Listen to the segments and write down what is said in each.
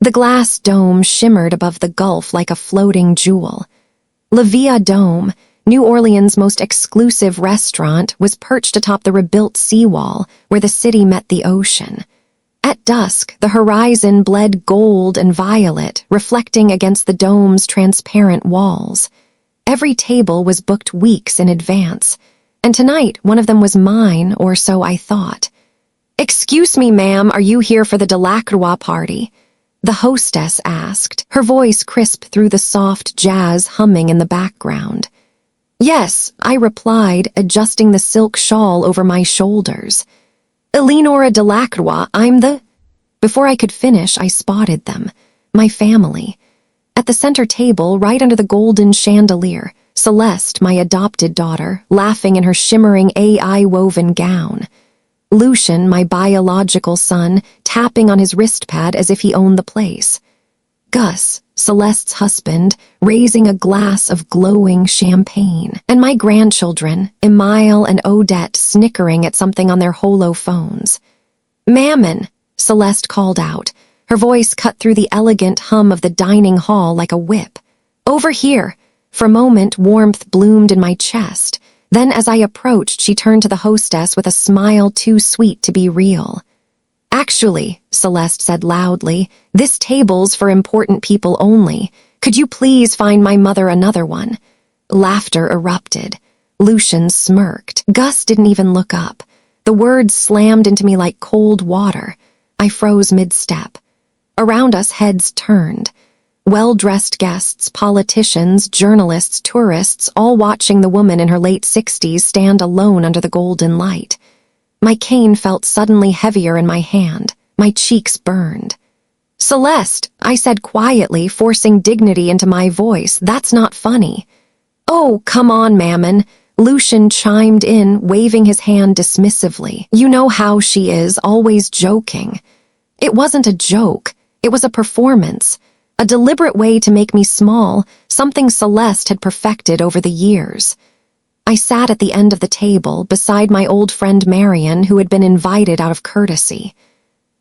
The glass dome shimmered above the gulf like a floating jewel. La Via Dome, New Orleans' most exclusive restaurant, was perched atop the rebuilt seawall where the city met the ocean. At dusk, the horizon bled gold and violet, reflecting against the dome's transparent walls. Every table was booked weeks in advance, and tonight one of them was mine, or so I thought. "Excuse me, ma'am, are you here for the Delacroix party?" the hostess asked, her voice crisp through the soft jazz humming in the background. "Yes," I replied, adjusting the silk shawl over my shoulders. "Eleanora Delacroix, I'm the—" Before I could finish, I spotted them, my family. At the center table, right under the golden chandelier, Celeste, my adopted daughter, laughing in her shimmering AI-woven gown. Lucian, my biological son, tapping on his wristpad as if he owned the place. Gus, Celeste's husband, raising a glass of glowing champagne. And my grandchildren, Emile and Odette, snickering at something on their holophones. "Mammon," Celeste called out, her voice cut through the elegant hum of the dining hall like a whip. "Over here." For a moment, warmth bloomed in my chest. Then, as I approached, she turned to the hostess with a smile too sweet to be real. "Actually," Celeste said loudly, "this table's for important people only. Could you please find my mother another one?" Laughter erupted. Lucian smirked. Gus didn't even look up. The words slammed into me like cold water. I froze mid-step. Around us, heads turned. Well-dressed guests, politicians, journalists, tourists, all watching the woman in her late 60s stand alone under the golden light. My cane felt suddenly heavier in my hand. My cheeks burned. "Celeste," I said quietly, forcing dignity into my voice, "that's not funny." "Oh, come on, Mammon," Lucian chimed in, waving his hand dismissively. "You know how she is, always joking." It wasn't a joke. It was a performance. A deliberate way to make me small, something Celeste had perfected over the years. I sat at the end of the table, beside my old friend Marianne, who had been invited out of courtesy.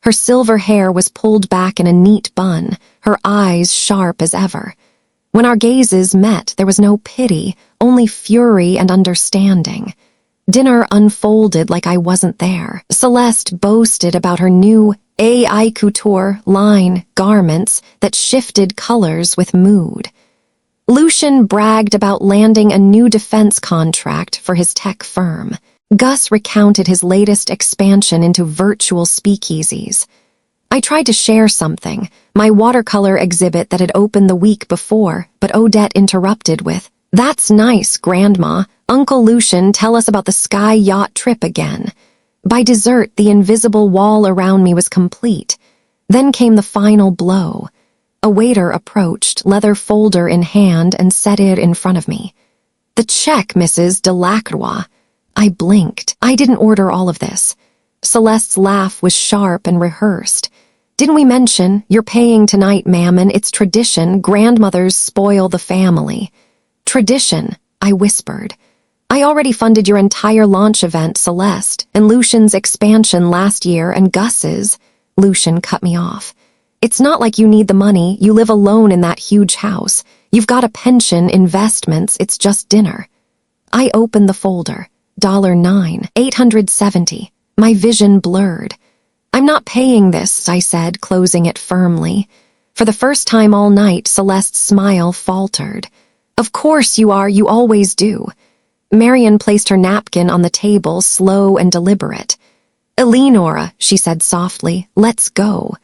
Her silver hair was pulled back in a neat bun, her eyes sharp as ever. When our gazes met, there was no pity, only fury and understanding. Dinner unfolded like I wasn't there. Celeste boasted about her new AI couture line garments that shifted colors with mood. Lucian bragged about landing a new defense contract for his tech firm. Gus recounted his latest expansion into virtual speakeasies. I tried to share something, my watercolor exhibit that had opened the week before, but Odette interrupted with, "That's nice, Grandma. Uncle Lucian, tell us about the sky yacht trip again." By dessert, the invisible wall around me was complete. Then came the final blow. A waiter approached, leather folder in hand, and set it in front of me. "The check, Mrs. Delacroix." I blinked. I didn't order all of this. Celeste's laugh was sharp and rehearsed. "Didn't we mention, you're paying tonight, Mammon? It's tradition. Grandmothers spoil the family." "Tradition," I whispered. "I already funded your entire launch event, Celeste, and Lucian's expansion last year and Gus's." Lucian cut me off. "It's not like you need the money. You live alone in that huge house. You've got a pension, investments. It's just dinner." I opened the folder. $9, $870. My vision blurred. "I'm not paying this," I said, closing it firmly. For the first time all night, Celeste's smile faltered. "Of course you are. You always do." Marianne placed her napkin on the table, slow and deliberate. "Eleanora," she said softly, "let's go."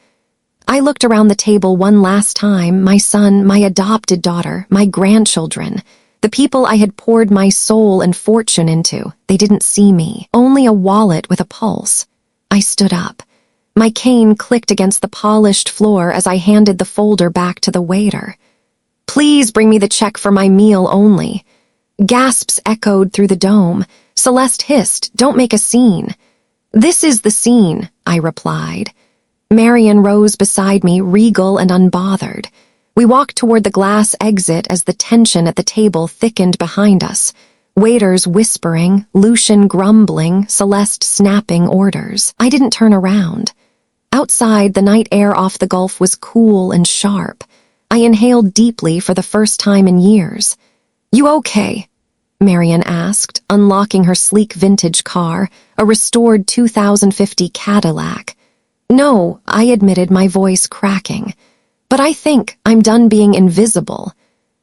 I looked around the table one last time, my son, my adopted daughter, my grandchildren. The people I had poured my soul and fortune into. They didn't see me, only a wallet with a pulse. I stood up. My cane clicked against the polished floor as I handed the folder back to the waiter. "Please bring me the check for my meal only." Gasps echoed through the dome. Celeste hissed, "Don't make a scene." "This is the scene," I replied. Marianne rose beside me, regal and unbothered. We walked toward the glass exit as the tension at the table thickened behind us. Waiters whispering, Lucian grumbling, Celeste snapping orders. I didn't turn around. Outside, the night air off the Gulf was cool and sharp. I inhaled deeply for the first time in years. "You okay?" Marianne asked, unlocking her sleek vintage car, a restored 2050 Cadillac. "No," I admitted, my voice cracking. "But I think I'm done being invisible."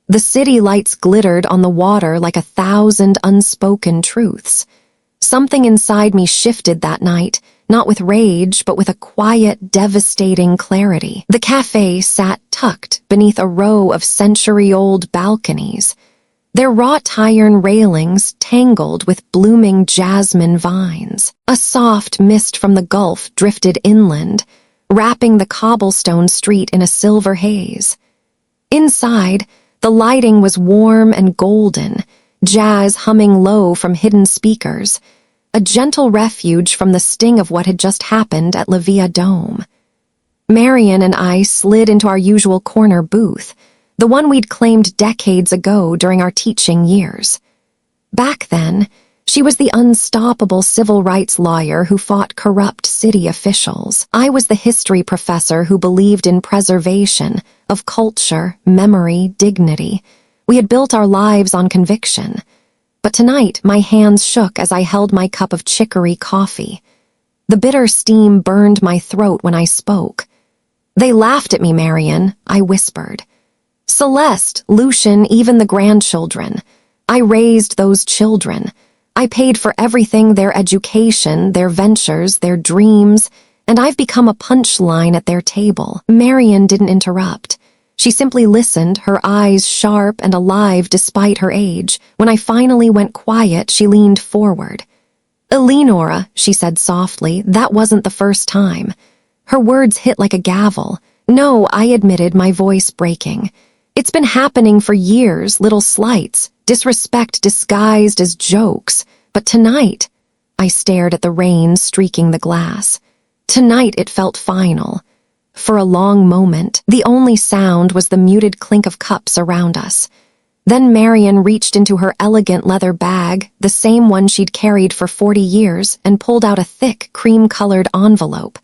The city lights glittered on the water like 1,000 unspoken truths. Something inside me shifted that night, not with rage, but with a quiet, devastating clarity. The cafe sat tucked beneath a row of century-old balconies, their wrought iron railings tangled with blooming jasmine vines. A soft mist from the Gulf drifted inland, wrapping the cobblestone street in a silver haze. Inside, the lighting was warm and golden, jazz humming low from hidden speakers, a gentle refuge from the sting of what had just happened at La Dome. Marianne and I slid into our usual corner booth, the one we'd claimed decades ago during our teaching years. Back then, she was the unstoppable civil rights lawyer who fought corrupt city officials. I was the history professor who believed in preservation of culture, memory, dignity. We had built our lives on conviction. But tonight, my hands shook as I held my cup of chicory coffee. The bitter steam burned my throat when I spoke. "They laughed at me, Marianne," I whispered. "Celeste, Lucian, even the grandchildren. I raised those children. I paid for everything, their education, their ventures, their dreams, and I've become a punchline at their table." Marianne didn't interrupt. She simply listened, her eyes sharp and alive despite her age. When I finally went quiet, she leaned forward. "Eleanora," she said softly, "that wasn't the first time." Her words hit like a gavel. "No," I admitted, my voice breaking. "It's been happening for years, little slights, disrespect disguised as jokes. But tonight," I stared at the rain streaking the glass. "Tonight it felt final." For a long moment, the only sound was the muted clink of cups around us. Then Marianne reached into her elegant leather bag, the same one she'd carried for 40 years, and pulled out a thick, cream-colored envelope.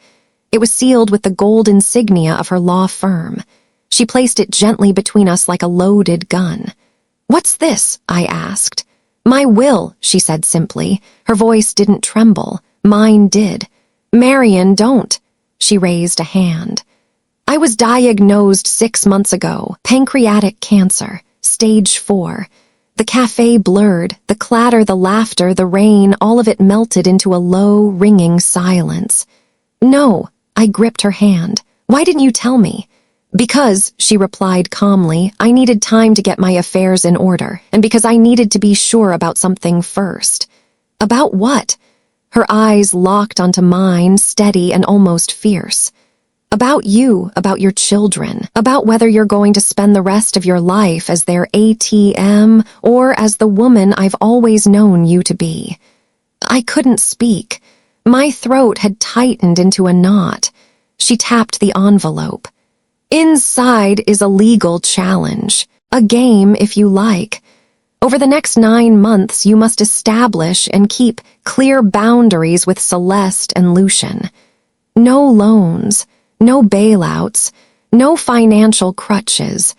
It was sealed with the gold insignia of her law firm. She placed it gently between us like a loaded gun. "What's this?" I asked. "My will," she said simply. Her voice didn't tremble. Mine did. "Marianne, don't." She raised a hand. "I was diagnosed 6 months ago. Pancreatic cancer, stage 4. The cafe blurred, the clatter, the laughter, the rain, all of it melted into a low, ringing silence. "No," I gripped her hand. "Why didn't you tell me?" "Because," she replied calmly, "I needed time to get my affairs in order, and because I needed to be sure about something first." "About what?" Her eyes locked onto mine, steady and almost fierce. "About you, about your children, about whether you're going to spend the rest of your life as their ATM or as the woman I've always known you to be." I couldn't speak. My throat had tightened into a knot. She tapped the envelope. "Inside is a legal challenge. A game, if you like. Over the next 9 months, you must establish and keep clear boundaries with Celeste and Lucian. No loans, no bailouts, no financial crutches.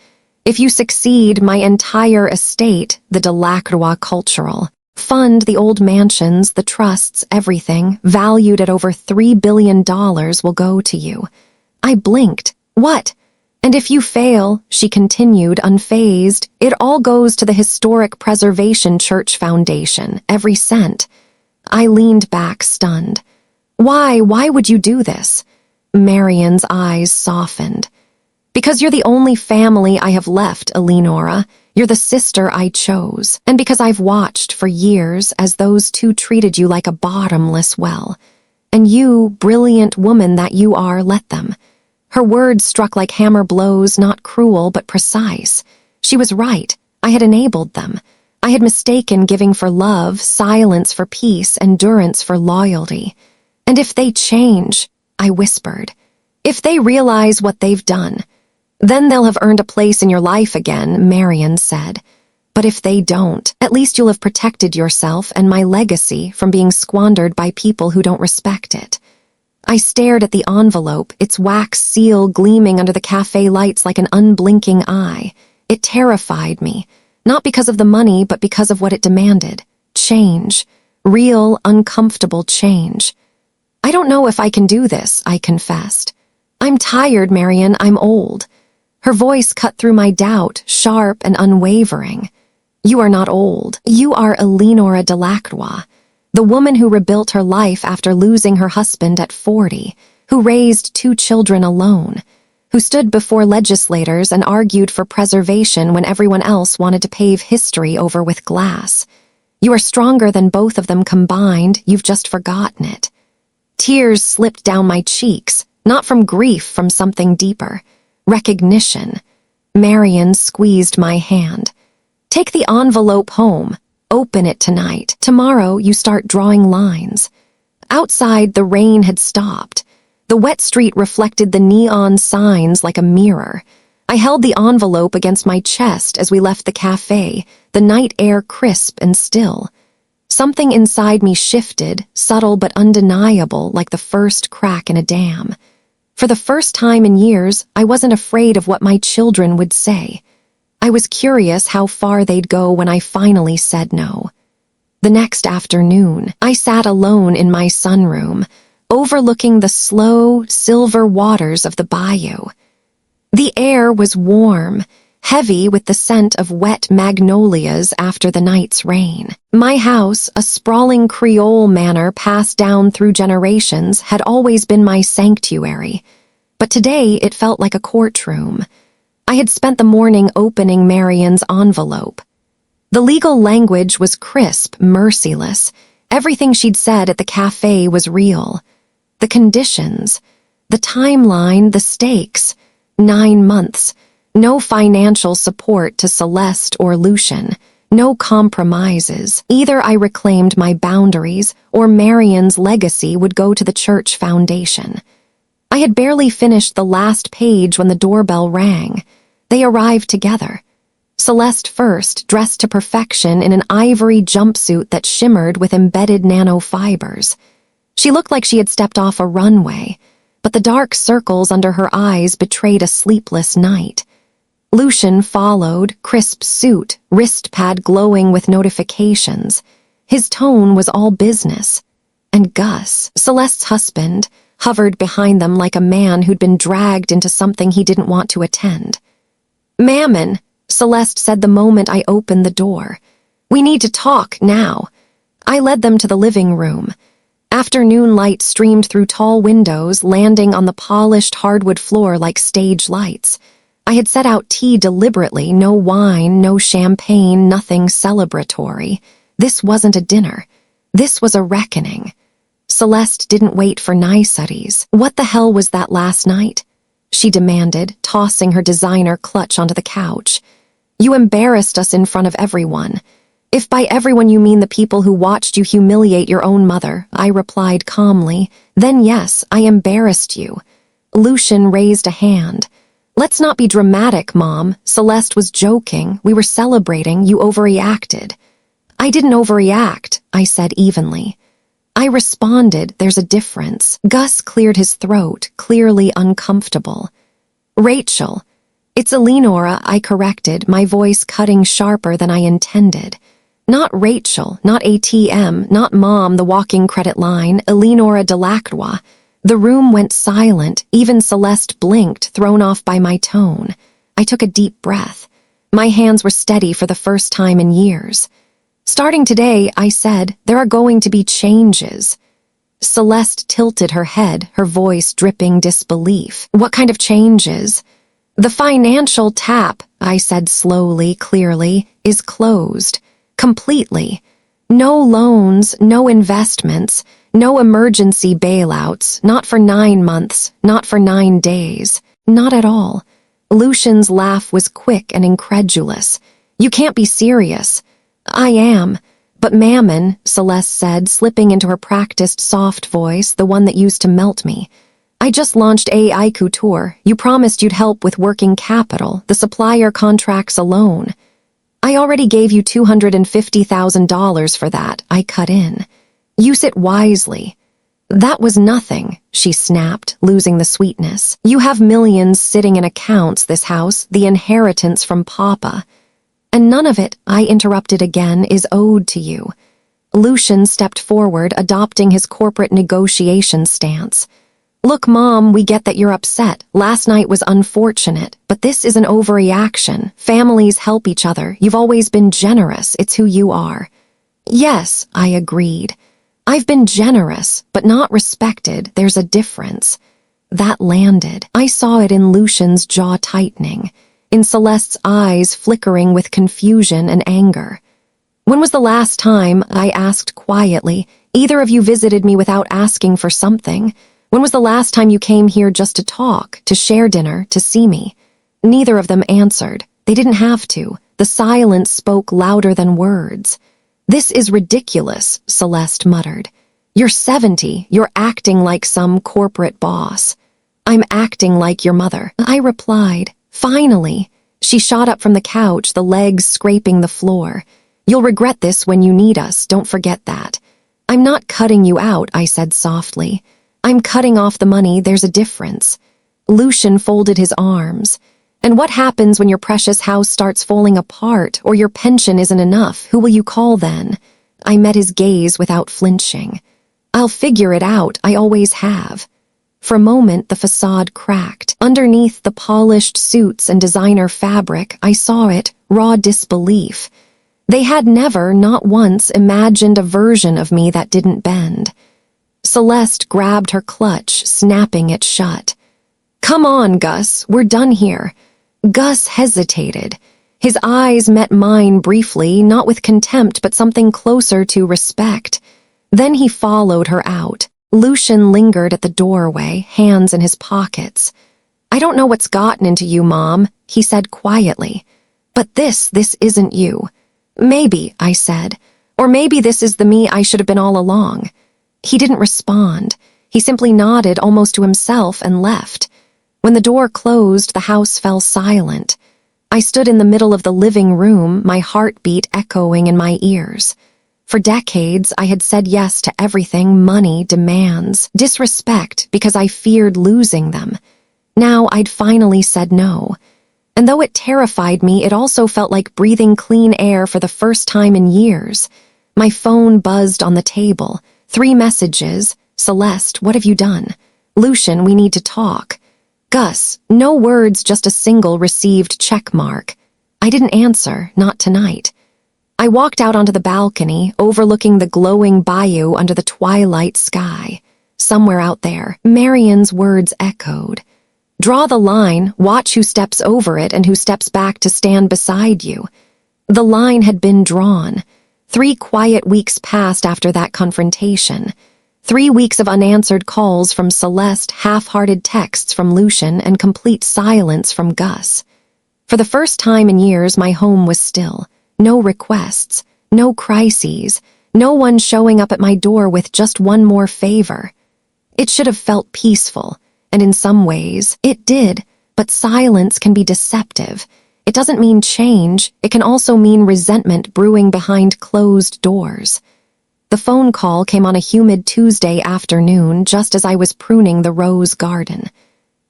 If you succeed, my entire estate, the Delacroix Cultural, fund, the old mansions, the trusts, everything, valued at over $3 billion will go to you." I blinked. "What?" "And if you fail," she continued, unfazed, "it all goes to the Historic Preservation Church Foundation, every cent." I leaned back, stunned. Why would you do this?" Marianne's eyes softened. "Because you're the only family I have left, Eleanora. You're the sister I chose. And because I've watched for years as those two treated you like a bottomless well. And you, brilliant woman that you are, let them." Her words struck like hammer blows, not cruel but precise. She was right. I had enabled them. I had mistaken giving for love, silence for peace, endurance for loyalty. "And if they change," I whispered, "if they realize what they've done, then they'll have earned a place in your life again," Marianne said. "But if they don't, at least you'll have protected yourself and my legacy from being squandered by people who don't respect it." I stared at the envelope, its wax seal gleaming under the cafe lights like an unblinking eye. It terrified me, not because of the money, but because of what it demanded. Change. Real, uncomfortable change. I don't know if I can do this, I confessed. I'm tired, Marianne, I'm old. Her voice cut through my doubt, sharp and unwavering. You are not old. You are Eleanora Delacroix, the woman who rebuilt her life after losing her husband at 40, who raised 2 children alone, who stood before legislators and argued for preservation when everyone else wanted to pave history over with glass. You are stronger than both of them combined, you've just forgotten it. Tears slipped down my cheeks, not from grief, from something deeper. Recognition. Marianne squeezed my hand. Take the envelope home. Open it tonight. Tomorrow you start drawing lines. Outside, the rain had stopped. The wet street reflected the neon signs like a mirror. I held the envelope against my chest as we left the cafe, the night air crisp and still. Something inside me shifted, subtle but undeniable, like the first crack in a dam. For the first time in years, I wasn't afraid of what my children would say. I was curious how far they'd go when I finally said no. The next afternoon, I sat alone in my sunroom, overlooking the slow, silver waters of the bayou. The air was warm, heavy with the scent of wet magnolias after the night's rain. My house, a sprawling Creole manor passed down through generations, had always been my sanctuary, but today it felt like a courtroom. I had spent the morning opening Marianne's envelope. The legal language was crisp, merciless. Everything she'd said at the cafe was real. The conditions, the timeline, the stakes. 9 months. No financial support to Celeste or Lucian. No compromises. Either I reclaimed my boundaries or Marianne's legacy would go to the church foundation. I had barely finished the last page when the doorbell rang. They arrived together. Celeste first, dressed to perfection in an ivory jumpsuit that shimmered with embedded nanofibers. She looked like she had stepped off a runway, but the dark circles under her eyes betrayed a sleepless night. Lucian followed, crisp suit, wrist pad glowing with notifications. His tone was all business. And Gus, Celeste's husband, hovered behind them like a man who'd been dragged into something he didn't want to attend. "Mammon," Celeste said the moment I opened the door. "We need to talk now." I led them to the living room. Afternoon light streamed through tall windows, landing on the polished hardwood floor like stage lights. I had set out tea deliberately, no wine, no champagne, nothing celebratory. This wasn't a dinner. This was a reckoning. Celeste didn't wait for niceties. "What the hell was that last night?" she demanded, tossing her designer clutch onto the couch. "You embarrassed us in front of everyone. If by everyone you mean the people who watched you humiliate your own mother," I replied calmly, "then yes, I embarrassed you." Lucian raised a hand. "Let's not be dramatic, Mom. Celeste was joking. We were celebrating. You overreacted." "I didn't overreact," I said evenly. I responded, "There's a difference." Gus cleared his throat, clearly uncomfortable. "Rachel." "It's Eleanora," I corrected, my voice cutting sharper than I intended. Not Rachel, not ATM, not Mom, the walking credit line, Eleanora Delacroix. The room went silent, even Celeste blinked, thrown off by my tone. I took a deep breath. My hands were steady for the first time in years. "Starting today," I said, "there are going to be changes." Celeste tilted her head, her voice dripping disbelief. "What kind of changes?" "The financial tap," I said slowly, clearly, "is closed. Completely. No loans, no investments, no emergency bailouts, not for 9 months, not for 9 days, not at all." Lucian's laugh was quick and incredulous. "You can't be serious." "I am." "But Mammon," Celeste said, slipping into her practiced soft voice, the one that used to melt me. "I just launched AI Couture. You promised you'd help with working capital, the supplier contracts alone." "I already gave you $250,000 for that," I cut in. "Use it wisely." That was nothing, she snapped, losing the sweetness. You have millions sitting in accounts, this house, the inheritance from Papa. And none of it, I interrupted again, is owed to you. Lucian stepped forward, adopting his corporate negotiation stance. Look, Mom, we get that you're upset. Last night was unfortunate, but this is an overreaction. Families help each other. You've always been generous. It's who you are. Yes, I agreed. I've been generous, but not respected. There's a difference. That landed. I saw it in Lucian's jaw tightening, in Celeste's eyes flickering with confusion and anger. When was the last time, I asked quietly, either of you visited me without asking for something? When was the last time you came here just to talk, to share dinner, to see me? Neither of them answered. They didn't have to. The silence spoke louder than words. This is ridiculous, Celeste muttered. You're 70. You're acting like some corporate boss. I'm acting like your mother, I replied. Finally. She shot up from the couch, the legs scraping the floor. You'll regret this when you need us, don't forget that. I'm not cutting you out, I said softly. I'm cutting off the money, there's a difference. Lucian folded his arms. And what happens when your precious house starts falling apart, or your pension isn't enough? Who will you call then? I met his gaze without flinching. I'll figure it out, I always have. For a moment, the facade cracked. Underneath the polished suits and designer fabric, I saw it, raw disbelief. They had never, not once, imagined a version of me that didn't bend. Celeste grabbed her clutch, snapping it shut. Come on, Gus, we're done here. Gus hesitated. His eyes met mine briefly, not with contempt, but something closer to respect. Then he followed her out. Lucian lingered at the doorway, hands in his pockets. I don't know what's gotten into you, Mom, he said quietly. But this isn't you. Maybe, I said. Or maybe this is the me I should have been all along. He didn't respond. He simply nodded almost to himself and left. When the door closed, the house fell silent. I stood in the middle of the living room, my heartbeat echoing in my ears. For decades, I had said yes to everything: money, demands, disrespect, because I feared losing them. Now I'd finally said no. And though it terrified me, it also felt like breathing clean air for the first time in years. My phone buzzed on the table. 3 messages. Celeste, what have you done? Lucian, we need to talk. Gus, no words, just a single received check mark. I didn't answer, not tonight. I walked out onto the balcony, overlooking the glowing bayou under the twilight sky. Somewhere out there, Marianne's words echoed. Draw the line, watch who steps over it and who steps back to stand beside you. The line had been drawn. 3 quiet weeks passed after that confrontation. 3 weeks of unanswered calls from Celeste, half-hearted texts from Lucian, and complete silence from Gus. For the first time in years, my home was still. No requests, no crises, no one showing up at my door with just one more favor. It should have felt peaceful, and in some ways, it did, but silence can be deceptive. It doesn't mean change, it can also mean resentment brewing behind closed doors. The phone call came on a humid Tuesday afternoon, just as I was pruning the rose garden.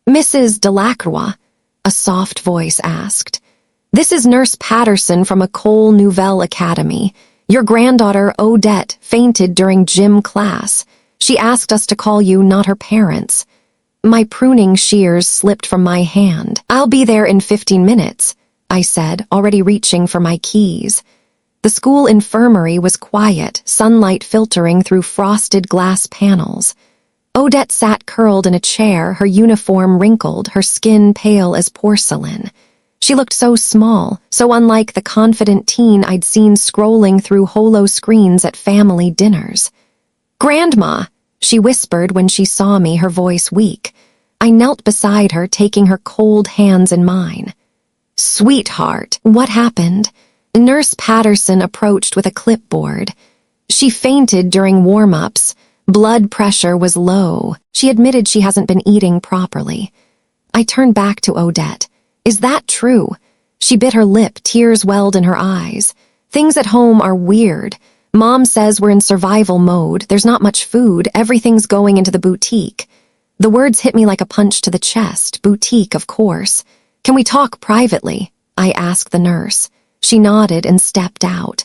Mrs. Delacroix, a soft voice asked. This is Nurse Patterson from École Nouvelle Academy. Your granddaughter, Odette, fainted during gym class. She asked us to call you, not her parents. My pruning shears slipped from my hand. I'll be there in 15 minutes, I said, already reaching for my keys. The school infirmary was quiet, sunlight filtering through frosted glass panels. Odette sat curled in a chair, her uniform wrinkled, her skin pale as porcelain. She looked so small, so unlike the confident teen I'd seen scrolling through holo screens at family dinners. Grandma, she whispered when she saw me, her voice weak. I knelt beside her, taking her cold hands in mine. Sweetheart, what happened? Nurse Patterson approached with a clipboard. She fainted during warm-ups. Blood pressure was low. She admitted she hasn't been eating properly. I turned back to Odette. Is that true? She bit her lip, tears welled in her eyes. Things at home are weird. Mom says we're in survival mode, there's not much food, everything's going into the boutique. The words hit me like a punch to the chest. Boutique, of course. Can we talk privately? I asked the nurse. She nodded and stepped out.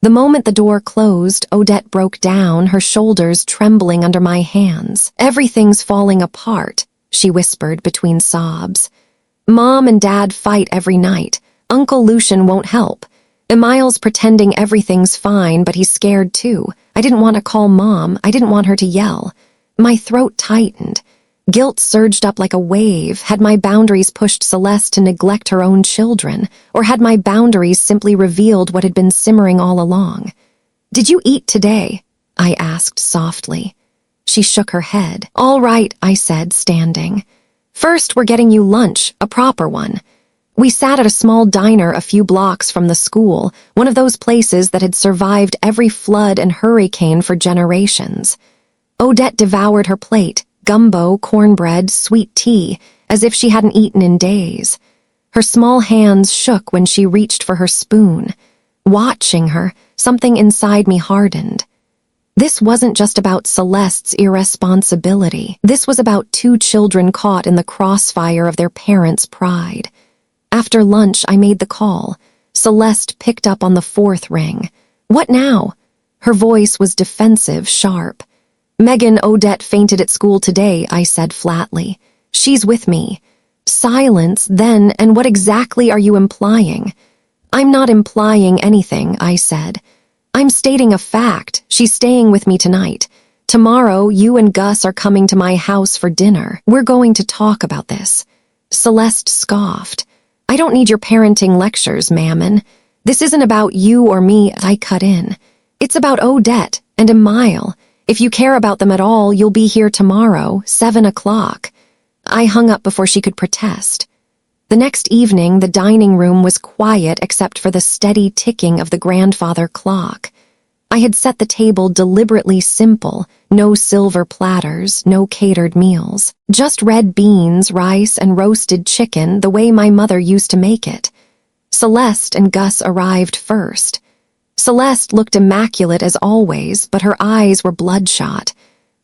The moment the door closed, Odette broke down, her shoulders trembling under my hands. Everything's falling apart, she whispered between sobs. Mom and Dad fight every night. Uncle Lucian won't help. Emile's pretending everything's fine, but he's scared too. I didn't want to call Mom. I didn't want her to yell. My throat tightened. Guilt surged up like a wave. Had my boundaries pushed Celeste to neglect her own children, or had my boundaries simply revealed what had been simmering all along? Did you eat today? I asked softly. She shook her head. All right, I said, standing. First, we're getting you lunch, a proper one. We sat at a small diner a few blocks from the school, one of those places that had survived every flood and hurricane for generations. Odette devoured her plate, gumbo, cornbread, sweet tea, as if she hadn't eaten in days. Her small hands shook when she reached for her spoon. Watching her, something inside me hardened. This wasn't just about Celeste's irresponsibility. This was about two children caught in the crossfire of their parents' pride. After lunch, I made the call. Celeste picked up on the fourth ring. What now? Her voice was defensive, sharp. Megan, Odette fainted at school today, I said flatly. She's with me. Silence, then, and what exactly are you implying? I'm not implying anything, I said. I'm stating a fact. She's staying with me tonight. Tomorrow, you and Gus are coming to my house for dinner. We're going to talk about this. Celeste scoffed. I don't need your parenting lectures, Mammon. This isn't about you or me, I cut in. It's about Odette and Emile. If you care about them at all, you'll be here tomorrow, 7 o'clock. I hung up before she could protest. The next evening, the dining room was quiet except for the steady ticking of the grandfather clock. I had set the table deliberately simple, no silver platters, no catered meals. Just red beans, rice, and roasted chicken the way my mother used to make it. Celeste and Gus arrived first. Celeste looked immaculate as always, but her eyes were bloodshot.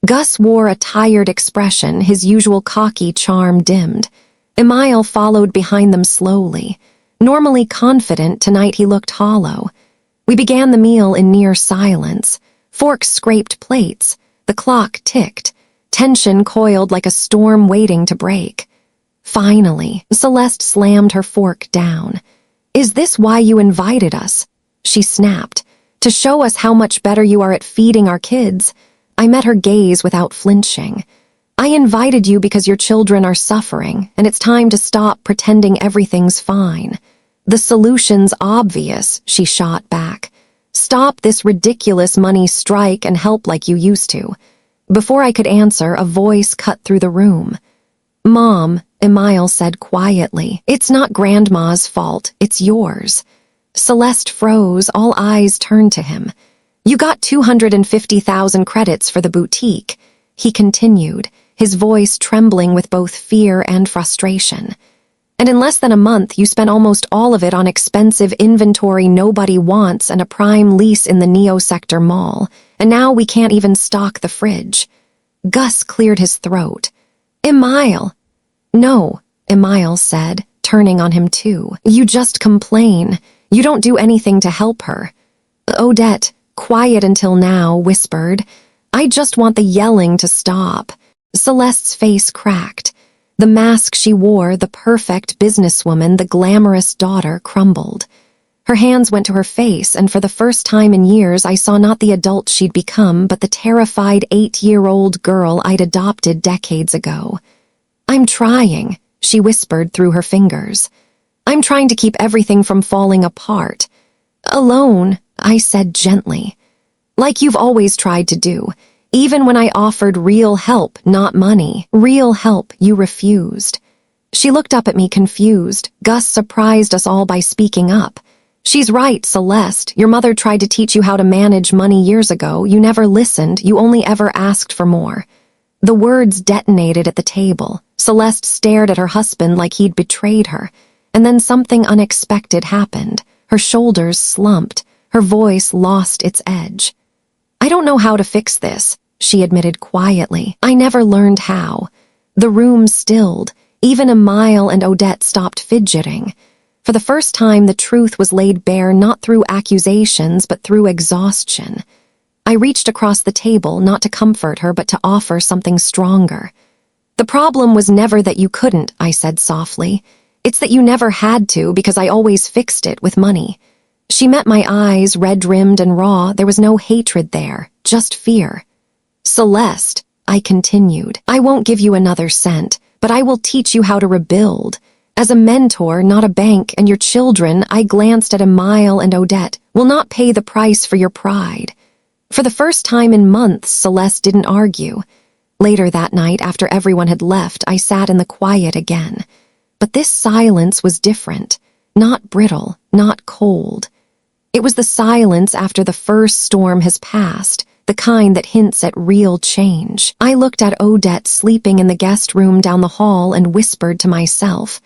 Gus wore a tired expression, his usual cocky charm dimmed. Emile followed behind them slowly. Normally confident, tonight he looked hollow. We began the meal in near silence. Forks scraped plates. The clock ticked. Tension coiled like a storm waiting to break. Finally, Celeste slammed her fork down. Is this why you invited us? She snapped. To show us how much better you are at feeding our kids. I met her gaze without flinching. I invited you because your children are suffering, and it's time to stop pretending everything's fine. The solution's obvious, she shot back. Stop this ridiculous money strike and help like you used to. Before I could answer, a voice cut through the room. Mom, Emile said quietly, it's not Grandma's fault, it's yours. Celeste froze, all eyes turned to him. You got 250,000 credits for the boutique, he continued, his voice trembling with both fear and frustration. And in less than a month, you spent almost all of it on expensive inventory nobody wants and a prime lease in the Neo Sector Mall, and now we can't even stock the fridge. Gus cleared his throat. Emile. No, Emile said, turning on him too. You just complain. You don't do anything to help her. Odette, quiet until now, whispered. I just want the yelling to stop. Celeste's face cracked. The mask she wore, the perfect businesswoman, the glamorous daughter, crumbled. Her hands went to her face, and for the first time in years I saw not the adult she'd become, but the terrified 8-year-old girl I'd adopted decades ago. I'm trying, she whispered through her fingers. I'm trying to keep everything from falling apart. Alone, I said gently. Like you've always tried to do. Even when I offered real help, not money, real help, you refused. She looked up at me confused. Gus surprised us all by speaking up. She's right, Celeste. Your mother tried to teach you how to manage money years ago. You never listened. You only ever asked for more. The words detonated at the table. Celeste stared at her husband like he'd betrayed her. And then something unexpected happened. Her shoulders slumped. Her voice lost its edge. "I don't know how to fix this," she admitted quietly. "I never learned how." The room stilled. Even Emile and Odette stopped fidgeting. For the first time, the truth was laid bare not through accusations, but through exhaustion. I reached across the table, not to comfort her, but to offer something stronger. "The problem was never that you couldn't," I said softly. "It's that you never had to, because I always fixed it with money." She met my eyes, red-rimmed and raw. There was no hatred there, just fear. "Celeste," I continued, "I won't give you another cent, but I will teach you how to rebuild. As a mentor, not a bank, and your children," I glanced at Emile and Odette, "will not pay the price for your pride." For the first time in months, Celeste didn't argue. Later that night, after everyone had left, I sat in the quiet again. But this silence was different. Not brittle, not cold. It was the silence after the first storm has passed, the kind that hints at real change. I looked at Odette sleeping in the guest room down the hall and whispered to myself.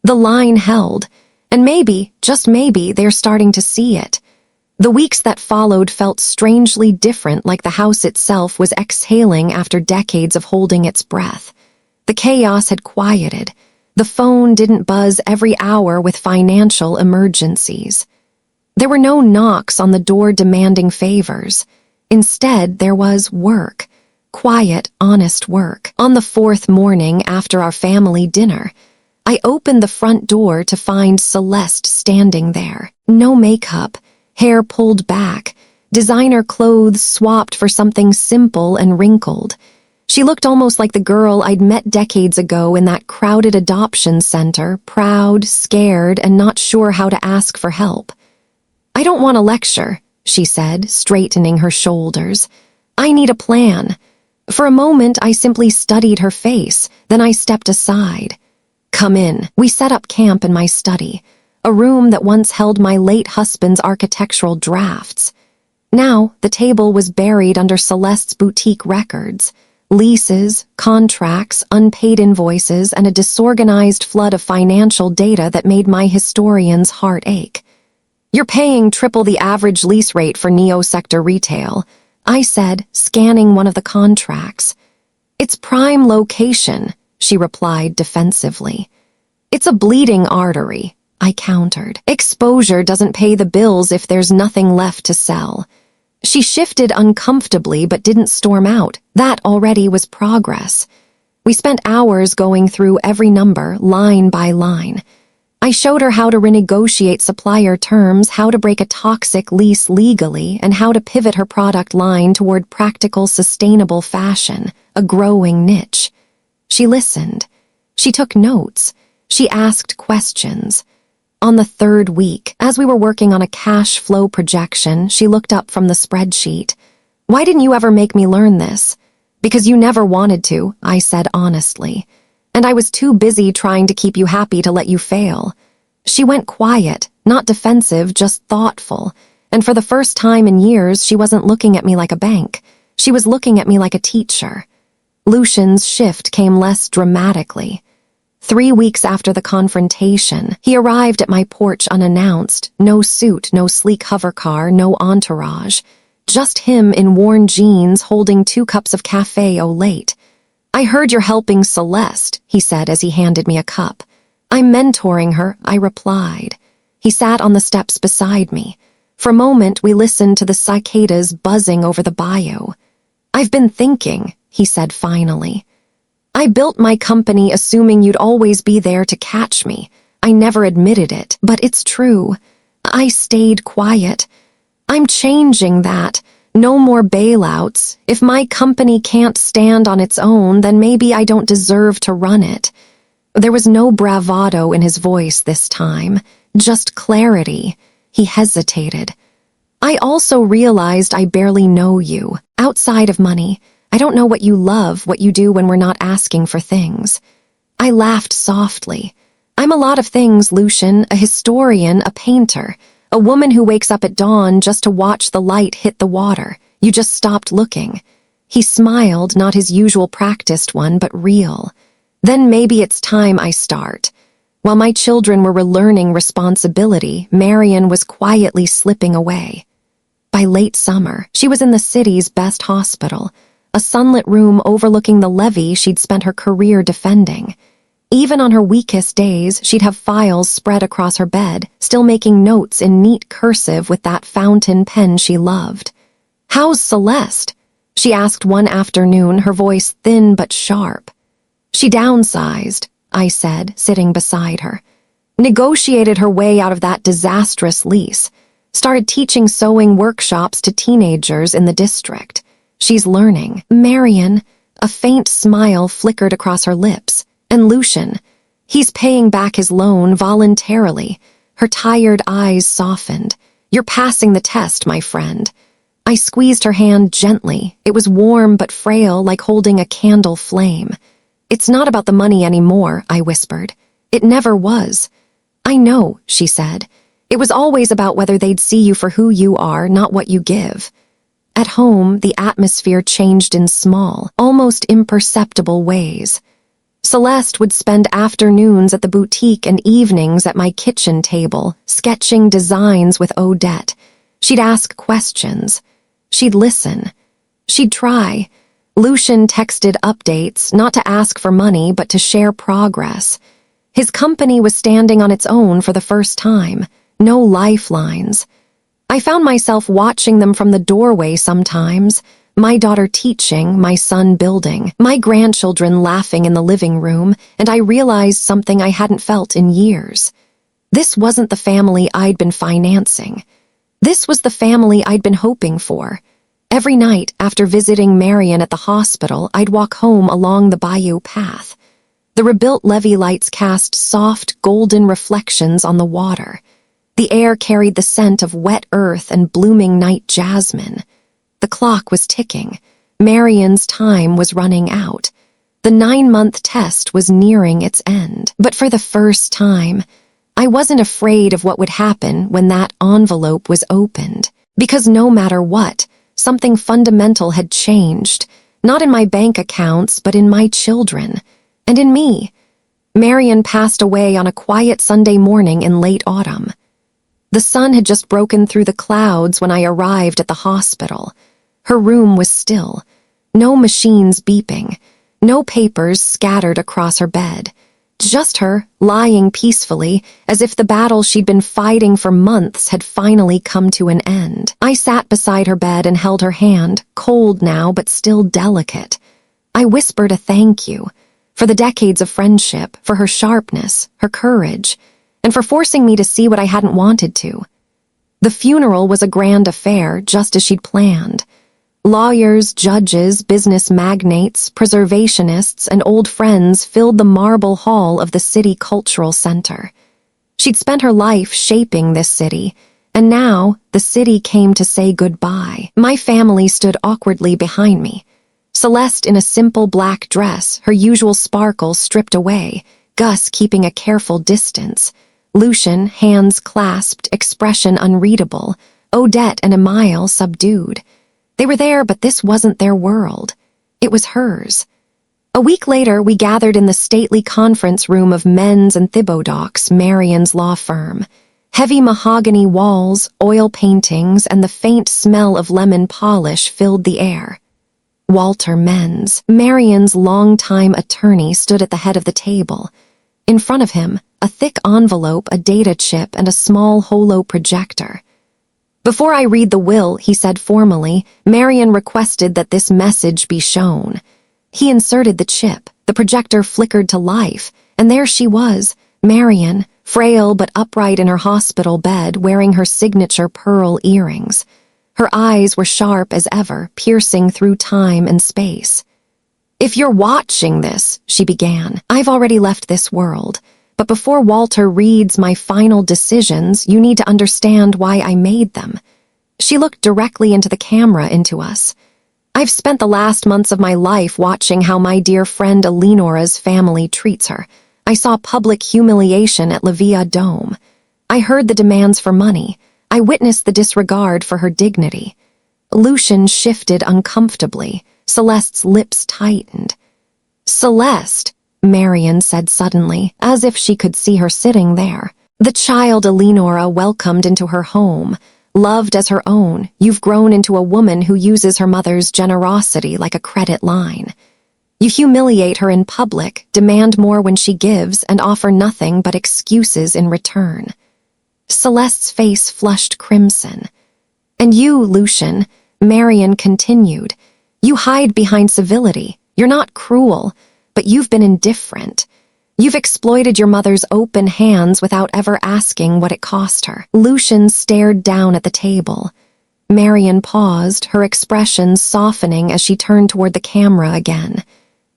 The line held, and maybe, just maybe, they're starting to see it. The weeks that followed felt strangely different, like the house itself was exhaling after decades of holding its breath. The chaos had quieted. The phone didn't buzz every hour with financial emergencies. There were no knocks on the door demanding favors. Instead, there was work. Quiet, honest work. On the fourth morning after our family dinner, I opened the front door to find Celeste standing there. No makeup, hair pulled back, designer clothes swapped for something simple and wrinkled. She looked almost like the girl I'd met decades ago in that crowded adoption center, proud, scared, and not sure how to ask for help. "I don't want a lecture," she said, straightening her shoulders. "I need a plan." For a moment, I simply studied her face, then I stepped aside. "Come in." We set up camp in my study, a room that once held my late husband's architectural drafts. Now, the table was buried under Celeste's boutique records. Leases, contracts, unpaid invoices, and a disorganized flood of financial data that made my historian's heart ache. "You're paying triple the average lease rate for Neo-sector retail," I said, scanning one of the contracts. "It's prime location," she replied defensively. "It's a bleeding artery," I countered. "Exposure doesn't pay the bills if there's nothing left to sell." She shifted uncomfortably but didn't storm out. That already was progress. We spent hours going through every number, line by line. I showed her how to renegotiate supplier terms, how to break a toxic lease legally, and how to pivot her product line toward practical, sustainable fashion, a growing niche. She listened. She took notes. She asked questions. On the third week, as we were working on a cash flow projection, she looked up from the spreadsheet. "Why didn't you ever make me learn this?" "Because you never wanted to," I said honestly. "And I was too busy trying to keep you happy to let you fail." She went quiet, not defensive, just thoughtful. And for the first time in years, she wasn't looking at me like a bank. She was looking at me like a teacher. Lucian's shift came less dramatically. 3 weeks after the confrontation, he arrived at my porch unannounced. No suit, no sleek hover car, no entourage. Just him in worn jeans holding 2 cups of café au lait. "I heard you're helping Celeste," he said as he handed me a cup. "I'm mentoring her," I replied. He sat on the steps beside me. For a moment, we listened to the cicadas buzzing over the bayou. "I've been thinking," he said finally. "I built my company assuming you'd always be there to catch me. I never admitted it, but it's true. I stayed quiet. I'm changing that. No more bailouts. If my company can't stand on its own, then maybe I don't deserve to run it." There was no bravado in his voice this time, just clarity. He hesitated. "I also realized I barely know you. Outside of money, I don't know what you love, what you do when we're not asking for things." I laughed softly. "I'm a lot of things, Lucian, a historian, a painter, a woman who wakes up at dawn just to watch the light hit the water. You just stopped looking." He smiled, not his usual practiced one, but real. "Then maybe it's time I start." While my children were relearning responsibility, Marianne was quietly slipping away. By late summer, she was in the city's best hospital, a sunlit room overlooking the levee she'd spent her career defending. Even on her weakest days, she'd have files spread across her bed, still making notes in neat cursive with that fountain pen she loved. "How's Celeste?" she asked one afternoon, her voice thin but sharp. "She downsized," I said, sitting beside her. "Negotiated her way out of that disastrous lease. Started teaching sewing workshops to teenagers in the district. She's learning." Marianne, a faint smile flickered across her lips. "And Lucian, he's paying back his loan voluntarily." Her tired eyes softened. "You're passing the test, my friend." I squeezed her hand gently. It was warm but frail, like holding a candle flame. "It's not about the money anymore," I whispered. "It never was." "I know," she said. "It was always about whether they'd see you for who you are, not what you give." At home, the atmosphere changed in small, almost imperceptible ways. Celeste would spend afternoons at the boutique and evenings at my kitchen table, sketching designs with Odette. She'd ask questions. She'd listen. She'd try. Lucian texted updates, not to ask for money, but to share progress. His company was standing on its own for the first time. No lifelines. I found myself watching them from the doorway sometimes, my daughter teaching, my son building, my grandchildren laughing in the living room, and I realized something I hadn't felt in years. This wasn't the family I'd been financing. This was the family I'd been hoping for. Every night, after visiting Marianne at the hospital, I'd walk home along the bayou path. The rebuilt levee lights cast soft, golden reflections on the water. The air carried the scent of wet earth and blooming night jasmine. The clock was ticking. Marianne's time was running out. The 9-month test was nearing its end. But for the first time, I wasn't afraid of what would happen when that envelope was opened. Because no matter what, something fundamental had changed. Not in my bank accounts, but in my children. And in me. Marianne passed away on a quiet Sunday morning in late autumn. The sun had just broken through the clouds when I arrived at the hospital. Her room was still. No machines beeping. No papers scattered across her bed. Just her, lying peacefully, as if the battle she'd been fighting for months had finally come to an end. I sat beside her bed and held her hand, cold now but still delicate. I whispered a thank you, for the decades of friendship, for her sharpness, her courage, and for forcing me to see what I hadn't wanted to. The funeral was a grand affair, just as she'd planned. Lawyers, judges, business magnates, preservationists, and old friends filled the marble hall of the city cultural center. She'd spent her life shaping this city, and now the city came to say goodbye. My family stood awkwardly behind me. Celeste in a simple black dress, her usual sparkle stripped away, Gus keeping a careful distance, Lucian, hands clasped, expression unreadable, Odette and Emile subdued. They were there, but this wasn't their world. It was hers. A week later, we gathered in the stately conference room of Menz and Thibodeau's, Marianne's law firm. Heavy mahogany walls, oil paintings, and the faint smell of lemon polish filled the air. Walter Menz, Marianne's longtime attorney, stood at the head of the table. In front of him, a thick envelope, a data chip, and a small holo projector. "Before I read the will," he said formally, "Marianne requested that this message be shown." He inserted the chip. The projector flickered to life, and there she was, Marianne, frail but upright in her hospital bed, wearing her signature pearl earrings. Her eyes were sharp as ever, piercing through time and space. "If you're watching this," she began, "I've already left this world. But before Walter reads my final decisions, you need to understand why I made them." She looked directly into the camera, into us. "I've spent the last months of my life watching how my dear friend Eleanora's family treats her. I saw public humiliation at Levia Dome. I heard the demands for money. I witnessed the disregard for her dignity." Lucian shifted uncomfortably. Celeste's lips tightened. "Celeste," Marianne said suddenly, as if she could see her sitting there. The child Eleanora welcomed into her home, Loved as her own, you've grown into a woman who uses her mother's generosity like a credit line. You humiliate her in public, demand more when she gives, and offer nothing but excuses in return. Celeste's face flushed crimson. And you, Lucian, Marianne continued, you hide behind civility. You're not cruel, but you've been indifferent. You've exploited your mother's open hands without ever asking what it cost her. Lucian stared down at the table. Marianne paused, her expression softening as she turned toward the camera again.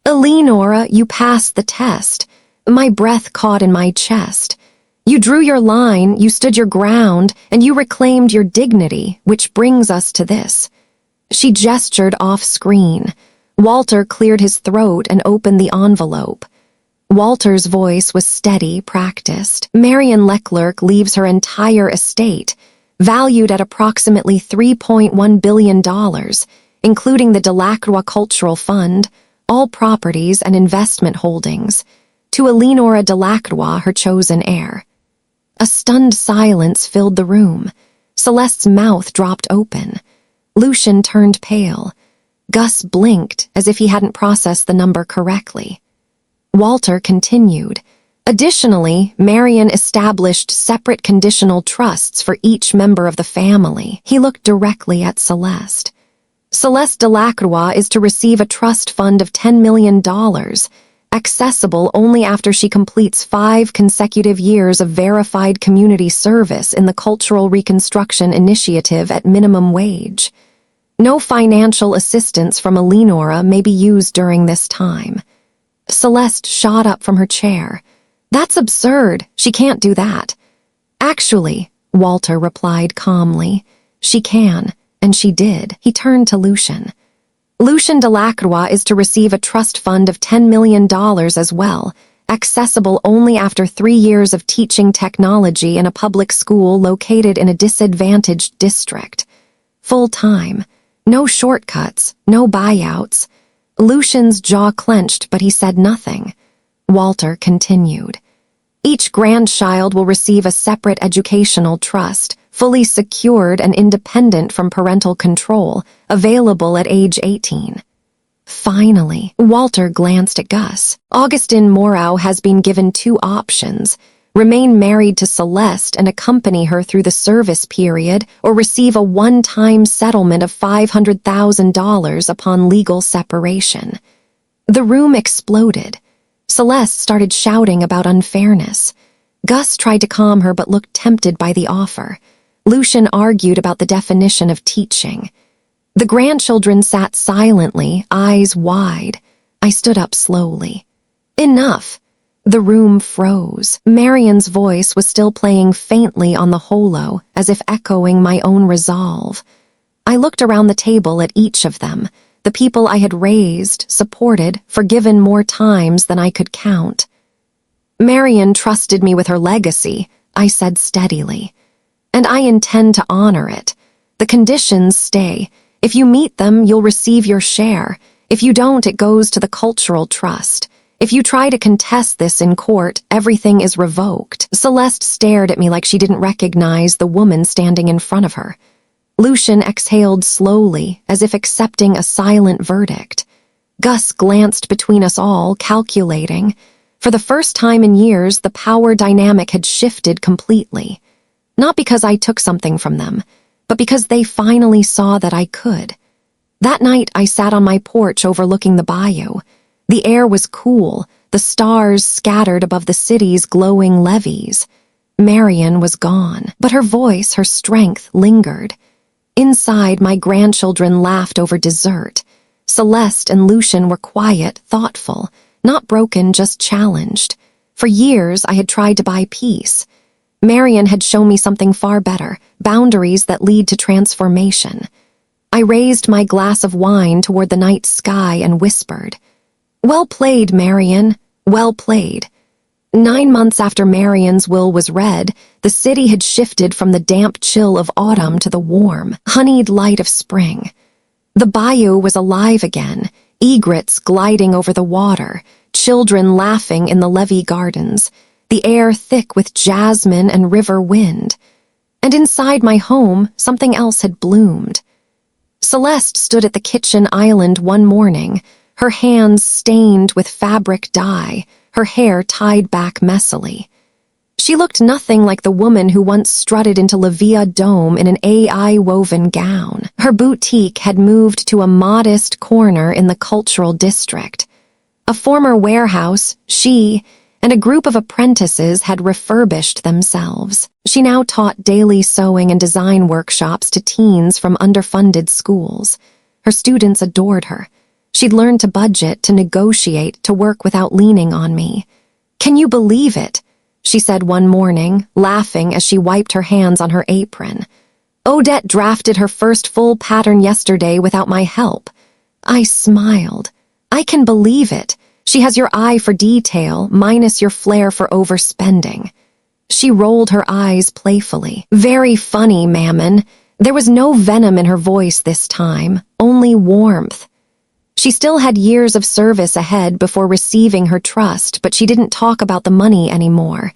Eleanora, you passed the test. My breath caught in my chest. You drew your line, you stood your ground, and you reclaimed your dignity, which brings us to this. She gestured off-screen. Walter cleared his throat and opened the envelope. Walter's voice was steady, practiced. Marianne Leclerc leaves her entire estate, valued at approximately $3.1 billion, including the Delacroix Cultural Fund, all properties and investment holdings, to Eleanora Delacroix, her chosen heir. A stunned silence filled the room. Celeste's mouth dropped open. Lucian turned pale. Gus blinked as if he hadn't processed the number correctly. Walter continued. Additionally, Marianne established separate conditional trusts for each member of the family. He looked directly at Celeste. Celeste Delacroix is to receive a trust fund of $10 million, accessible only after she completes 5 consecutive years of verified community service in the Cultural Reconstruction Initiative at minimum wage. No financial assistance from Eleanora may be used during this time. Celeste shot up from her chair. That's absurd. She can't do that. Actually, Walter replied calmly, she can, and she did. He turned to Lucian. Lucian Delacroix is to receive a trust fund of $10 million as well, accessible only after 3 years of teaching technology in a public school located in a disadvantaged district. Full-time. No shortcuts, no buyouts. Lucian's jaw clenched, but he said nothing. Walter continued. Each grandchild will receive a separate educational trust, fully secured and independent from parental control, available at age 18. Finally, Walter glanced at Gus. Augustine Morrow has been given 2 options: remain married to Celeste and accompany her through the service period, or receive a one-time settlement of $500,000 upon legal separation. The room exploded. Celeste started shouting about unfairness. Gus tried to calm her but looked tempted by the offer. Lucian argued about the definition of teaching. The grandchildren sat silently, eyes wide. I stood up slowly. Enough. The room froze. Marianne's voice was still playing faintly on the holo, as if echoing my own resolve. I looked around the table at each of them, the people I had raised, supported, forgiven more times than I could count. Marianne trusted me with her legacy, I said steadily. And I intend to honor it. The conditions stay. If you meet them, you'll receive your share. If you don't, it goes to the cultural trust. If you try to contest this in court, everything is revoked. Celeste stared at me like she didn't recognize the woman standing in front of her. Lucian exhaled slowly, as if accepting a silent verdict. Gus glanced between us all, calculating. For the first time in years, the power dynamic had shifted completely. Not because I took something from them, but because they finally saw that I could. That night, I sat on my porch overlooking the bayou. The air was cool, the stars scattered above the city's glowing levees. Marianne was gone, but her voice, her strength, lingered. Inside, my grandchildren laughed over dessert. Celeste and Lucian were quiet, thoughtful, not broken, just challenged. For years, I had tried to buy peace. Marianne had shown me something far better, boundaries that lead to transformation. I raised my glass of wine toward the night sky and whispered, "Well played, Marianne, well played." 9 months after Marianne's will was read, the city had shifted from the damp chill of autumn to the warm, honeyed light of spring. The bayou was alive again, egrets gliding over the water, children laughing in the levee gardens, the air thick with jasmine and river wind. And inside my home, something else had bloomed. Celeste stood at the kitchen island one morning, her hands stained with fabric dye, her hair tied back messily. She looked nothing like the woman who once strutted into La Via Dome in an AI-woven gown. Her boutique had moved to a modest corner in the cultural district. A former warehouse, she and a group of apprentices had refurbished themselves. She now taught daily sewing and design workshops to teens from underfunded schools. Her students adored her. She'd learned to budget, to negotiate, to work without leaning on me. "Can you believe it?" she said one morning, laughing as she wiped her hands on her apron. "Odette drafted her first full pattern yesterday without my help." I smiled. "I can believe it. She has your eye for detail, minus your flair for overspending." She rolled her eyes playfully. "Very funny, Mammon." There was no venom in her voice this time, only warmth. She still had years of service ahead before receiving her trust, but she didn't talk about the money anymore.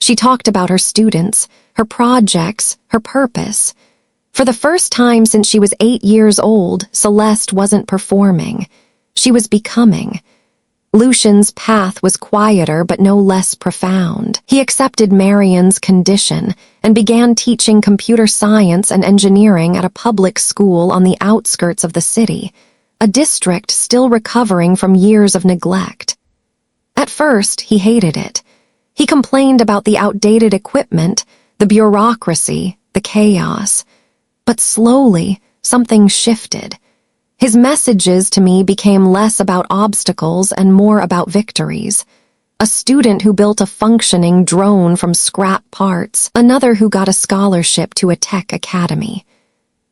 She talked about her students, her projects, her purpose. For the first time since she was 8 years old, Celeste wasn't performing. She was becoming. Lucian's path was quieter but no less profound. He accepted Marianne's condition and began teaching computer science and engineering at a public school on the outskirts of the city, a district still recovering from years of neglect. At first, he hated it. He complained about the outdated equipment, the bureaucracy, the chaos. But slowly, something shifted. His messages to me became less about obstacles and more about victories. A student who built a functioning drone from scrap parts, another who got a scholarship to a tech academy.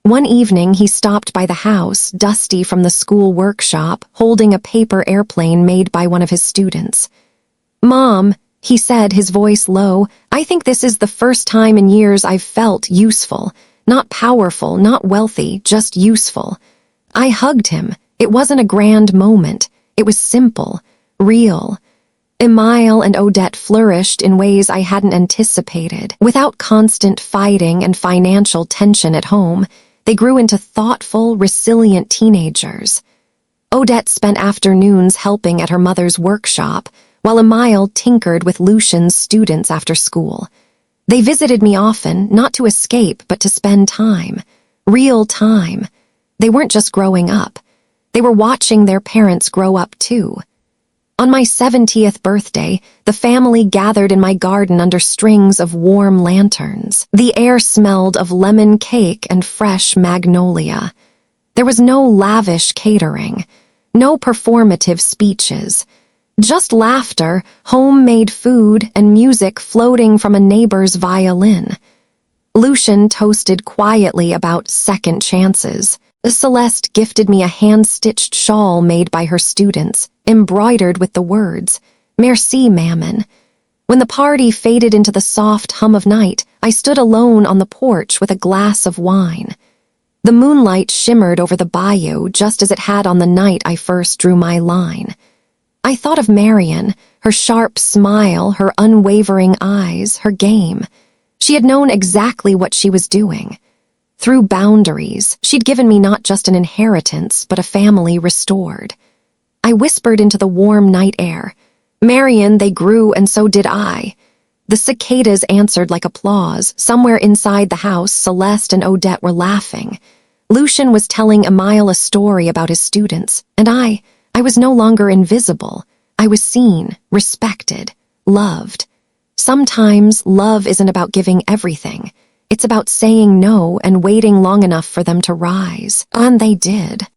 One evening, he stopped by the house, dusty from the school workshop, holding a paper airplane made by one of his students. "Mom," he said, his voice low, "I think this is the first time in years I've felt useful. Not powerful, not wealthy, just useful." I hugged him. It wasn't a grand moment. It was simple, real. Emile and Odette flourished in ways I hadn't anticipated. Without constant fighting and financial tension at home, they grew into thoughtful, resilient teenagers. Odette spent afternoons helping at her mother's workshop, while Emile tinkered with Lucian's students after school. They visited me often, not to escape, but to spend time. Real time. They weren't just growing up. They were watching their parents grow up too. On my 70th birthday, the family gathered in my garden under strings of warm lanterns. The air smelled of lemon cake and fresh magnolia. There was no lavish catering, no performative speeches, just laughter, homemade food, and music floating from a neighbor's violin. Lucian toasted quietly about second chances. Celeste gifted me a hand-stitched shawl made by her students, embroidered with the words, "Merci, Mammon." When the party faded into the soft hum of night, I stood alone on the porch with a glass of wine. The moonlight shimmered over the bayou just as it had on the night I first drew my line. I thought of Marianne, her sharp smile, her unwavering eyes, her game. She had known exactly what she was doing. Through boundaries, she'd given me not just an inheritance, but a family restored. I whispered into the warm night air, "Marianne, they grew and so did I." The cicadas answered like applause. Somewhere inside the house, Celeste and Odette were laughing. Lucian was telling Emile a story about his students, and I was no longer invisible. I was seen, respected, loved. Sometimes love isn't about giving everything. It's about saying no and waiting long enough for them to rise. And they did.